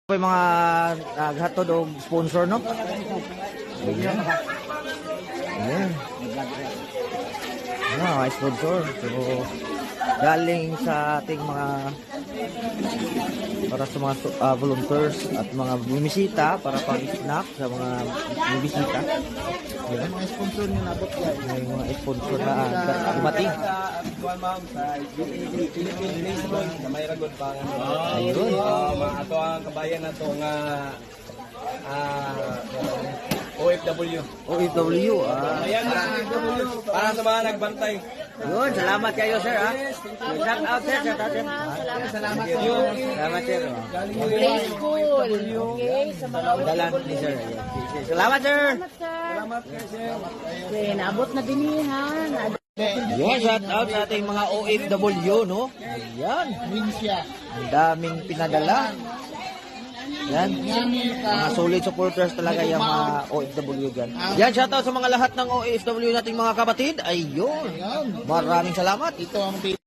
May mga naghatod o sponsor, no? Ayan. Ayan. Mga sponsor. So, galing sa ating mga para sa mga volunteers at mga bumisita para pang-snack sa mga bumisita. Ayan. Mga sponsor nyo nabot yan. May mga sponsor na dumating. Philippine Baseball na may ragod pa. Ayun. Mga ato ang kabayan na to nga OFW. OFW. Ayan na OFW para sa mga nagbantay. Yun, salamat kayo, sir. Ha? Shout out, sir. Shout out, sir. Salamat sa iyo. Salamat, sir. Play school. Okay, sa mga Dalan ni sir. Ayan. Salamat, sir. Salamat kayo, sir. Okay, naabot na dinihan. Yun, shout out sa ating mga OFW, no? Ayan. Winsya. Ang daming pinadala. Yan. Mga solid supporters talaga yung mga OFW dyan. Yan, shout out sa mga lahat ng OFW nating mga kapatid. Ayun. Maraming salamat. Ito ang